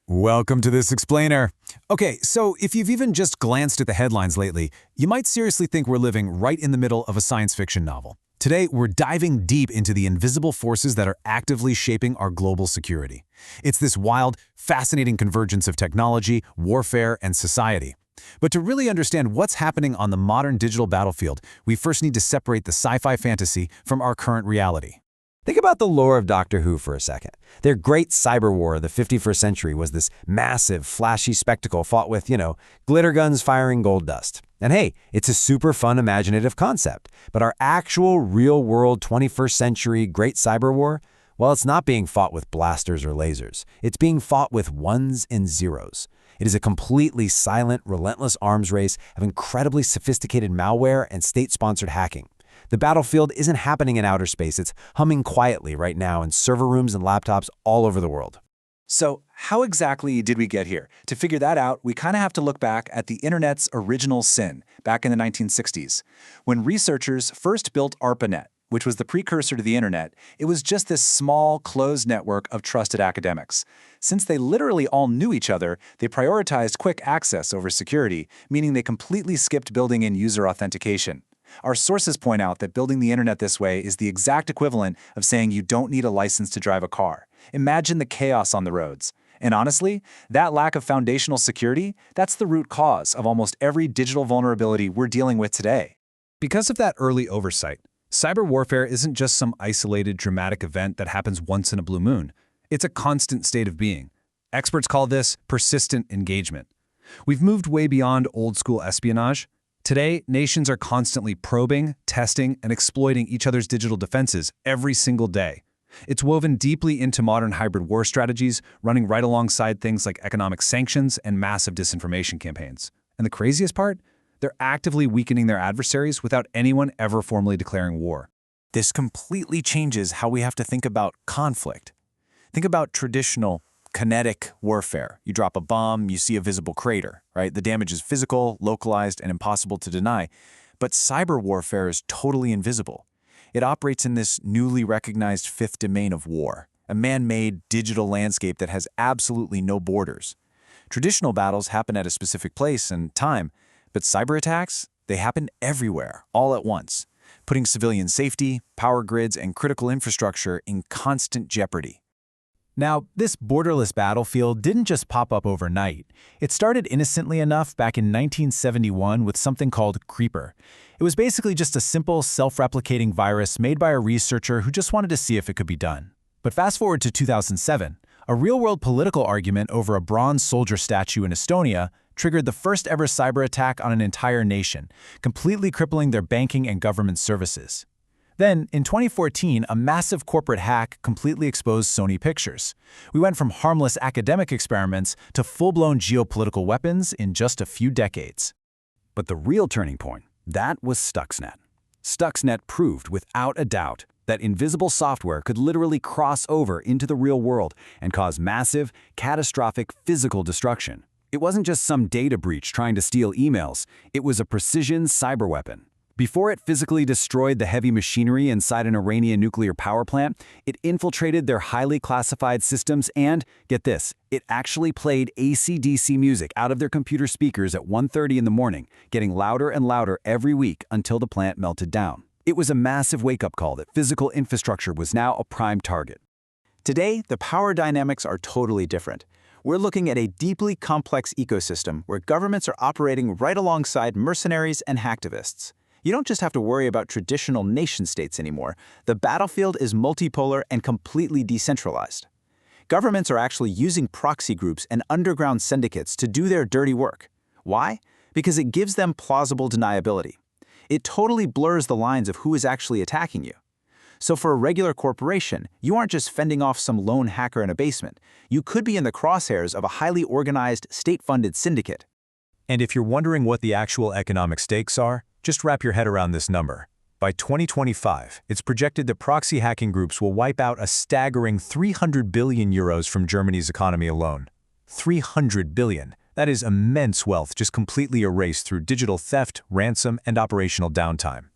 Welcome to this explainer. Okay, so if you've even just glanced at the headlines lately, you might seriously think we're living right in the middle of a science fiction novel. Today, we're diving deep into the invisible forces that are actively shaping our global security. It's this wild, fascinating convergence of technology, warfare, and society. But to really understand what's happening on the modern digital battlefield, we first need to separate the sci-fi fantasy from our current reality. Think about the lore of Doctor Who for a second. Their great cyber war of the 51st century was this massive, flashy spectacle fought with, glitter guns firing gold dust. And hey, it's a super fun, imaginative concept. But our actual, real-world 21st century great cyber war, well, it's not being fought with blasters or lasers. It's being fought with ones and zeros. It is a completely silent, relentless arms race of incredibly sophisticated malware and state-sponsored hacking. The battlefield isn't happening in outer space, it's humming quietly right now in server rooms and laptops all over the world. So how exactly did we get here? To figure that out, we kind of have to look back at the internet's original sin, back in the 1960s. When researchers first built ARPANET, which was the precursor to the internet, it was just this small, closed network of trusted academics. Since they literally all knew each other, they prioritized quick access over security, meaning they completely skipped building in user authentication. Our sources point out that building the internet this way is the exact equivalent of saying you don't need a license to drive a car. Imagine the chaos on the roads. And honestly, that lack of foundational security, that's the root cause of almost every digital vulnerability we're dealing with today. Because of that early oversight, cyber warfare isn't just some isolated, dramatic event that happens once in a blue moon. It's a constant state of being. Experts call this persistent engagement. We've moved way beyond old-school espionage. Today, nations are constantly probing, testing, and exploiting each other's digital defenses every single day. It's woven deeply into modern hybrid war strategies, running right alongside things like economic sanctions and massive disinformation campaigns. And the craziest part? They're actively weakening their adversaries without anyone ever formally declaring war. This completely changes how we have to think about conflict. Think about traditional kinetic warfare. You drop a bomb, you see a visible crater, right? The damage is physical, localized, and impossible to deny. But cyber warfare is totally invisible. It operates in this newly recognized fifth domain of war, a man-made digital landscape that has absolutely no borders. Traditional battles happen at a specific place and time, but cyber attacks, they happen everywhere, all at once, putting civilian safety, power grids, and critical infrastructure in constant jeopardy. Now, this borderless battlefield didn't just pop up overnight. It started innocently enough back in 1971 with something called Creeper. It was basically just a simple, self-replicating virus made by a researcher who just wanted to see if it could be done. But fast forward to 2007, a real-world political argument over a bronze soldier statue in Estonia triggered the first-ever cyber attack on an entire nation, completely crippling their banking and government services. Then, in 2014, a massive corporate hack completely exposed Sony Pictures. We went from harmless academic experiments to full-blown geopolitical weapons in just a few decades. But the real turning point, that was Stuxnet. Stuxnet proved without a doubt that invisible software could literally cross over into the real world and cause massive, catastrophic physical destruction. It wasn't just some data breach trying to steal emails, it was a precision cyber weapon. Before it physically destroyed the heavy machinery inside an Iranian nuclear power plant, it infiltrated their highly classified systems and, get this, it actually played AC/DC music out of their computer speakers at 1:30 in the morning, getting louder and louder every week until the plant melted down. It was a massive wake-up call that physical infrastructure was now a prime target. Today, the power dynamics are totally different. We're looking at a deeply complex ecosystem where governments are operating right alongside mercenaries and hacktivists. You don't just have to worry about traditional nation-states anymore. The battlefield is multipolar and completely decentralized. Governments are actually using proxy groups and underground syndicates to do their dirty work. Why? Because it gives them plausible deniability. It totally blurs the lines of who is actually attacking you. So for a regular corporation, you aren't just fending off some lone hacker in a basement. You could be in the crosshairs of a highly organized, state-funded syndicate. And if you're wondering what the actual economic stakes are, just wrap your head around this number. By 2025, it's projected that proxy hacking groups will wipe out a staggering 300 billion euros from Germany's economy alone. 300 billion. That is immense wealth just completely erased through digital theft, ransom, and operational downtime.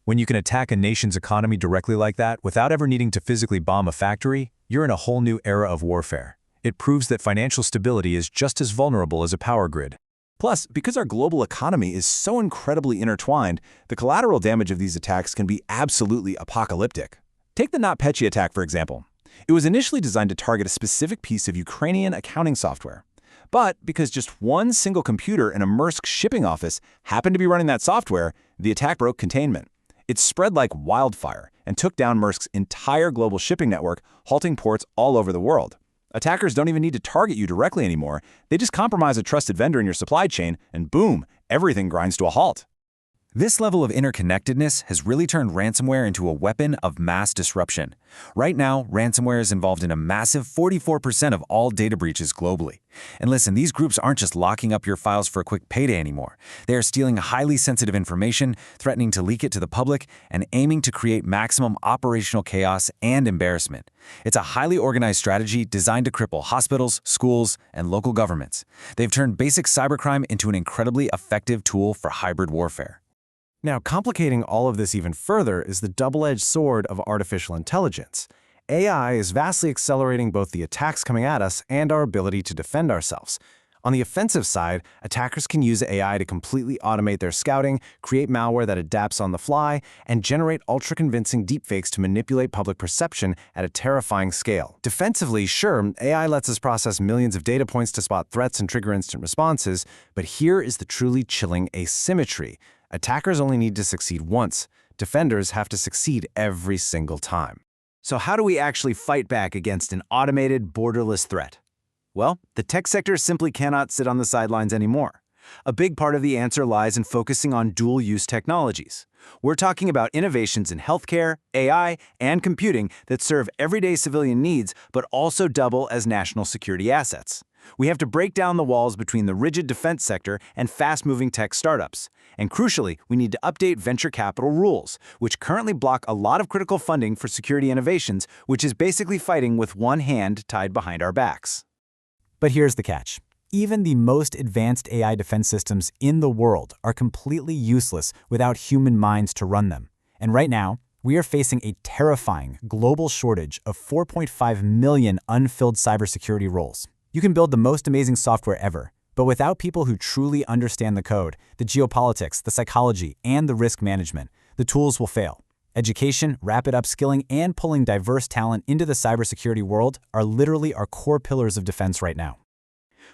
When you can attack a nation's economy directly like that without ever needing to physically bomb a factory, you're in a whole new era of warfare. It proves that financial stability is just as vulnerable as a power grid. Plus, because our global economy is so incredibly intertwined, the collateral damage of these attacks can be absolutely apocalyptic. Take the NotPetya attack, for example. It was initially designed to target a specific piece of Ukrainian accounting software. But because just one single computer in a Maersk shipping office happened to be running that software, the attack broke containment. It spread like wildfire and took down Maersk's entire global shipping network, halting ports all over the world. Attackers don't even need to target you directly anymore. They just compromise a trusted vendor in your supply chain, and boom, everything grinds to a halt. This level of interconnectedness has really turned ransomware into a weapon of mass disruption. Right now, ransomware is involved in a massive 44% of all data breaches globally. And listen, these groups aren't just locking up your files for a quick payday anymore. They are stealing highly sensitive information, threatening to leak it to the public, and aiming to create maximum operational chaos and embarrassment. It's a highly organized strategy designed to cripple hospitals, schools, and local governments. They've turned basic cybercrime into an incredibly effective tool for hybrid warfare. Now, complicating all of this even further is the double-edged sword of artificial intelligence. AI is vastly accelerating both the attacks coming at us and our ability to defend ourselves. On the offensive side, attackers can use AI to completely automate their scouting, create malware that adapts on the fly, and generate ultra-convincing deepfakes to manipulate public perception at a terrifying scale. Defensively, sure, AI lets us process millions of data points to spot threats and trigger instant responses, but here is the truly chilling asymmetry. Attackers only need to succeed once. Defenders have to succeed every single time. So how do we actually fight back against an automated, borderless threat? Well, the tech sector simply cannot sit on the sidelines anymore. A big part of the answer lies in focusing on dual-use technologies. We're talking about innovations in healthcare, AI, and computing that serve everyday civilian needs but also double as national security assets. We have to break down the walls between the rigid defense sector and fast-moving tech startups. And crucially, we need to update venture capital rules, which currently block a lot of critical funding for security innovations, which is basically fighting with one hand tied behind our backs. But here's the catch. Even the most advanced AI defense systems in the world are completely useless without human minds to run them. And right now, we are facing a terrifying global shortage of 4.5 million unfilled cybersecurity roles. You can build the most amazing software ever, but without people who truly understand the code, the geopolitics, the psychology, and the risk management, the tools will fail. Education, rapid upskilling, and pulling diverse talent into the cybersecurity world are literally our core pillars of defense right now.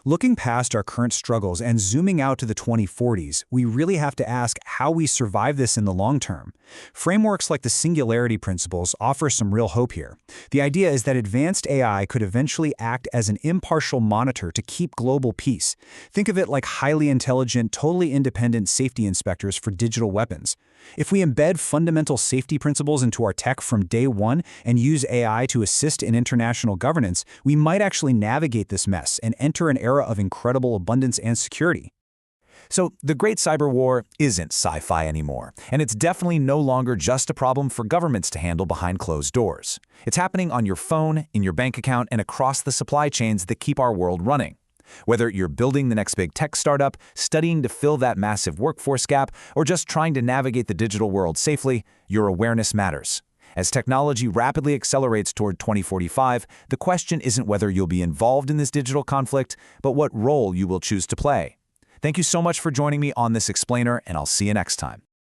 Looking past our current struggles and zooming out to the 2040s, we really have to ask how we survive this in the long term. Frameworks like the singularity principles offer some real hope here. The idea is that advanced AI could eventually act as an impartial monitor to keep global peace. Think of it like highly intelligent, totally independent safety inspectors for digital weapons. If we embed fundamental safety principles into our tech from day one and use AI to assist in international governance, we might actually navigate this mess and enter an era of incredible abundance and security. So the Great Cyber War isn't sci-fi anymore, and it's definitely no longer just a problem for governments to handle behind closed doors. It's happening on your phone, in your bank account, and across the supply chains that keep our world running. Whether you're building the next big tech startup, studying to fill that massive workforce gap, or just trying to navigate the digital world safely, your awareness matters. As technology rapidly accelerates toward 2045, the question isn't whether you'll be involved in this digital conflict, but what role you will choose to play. Thank you so much for joining me on this explainer, and I'll see you next time.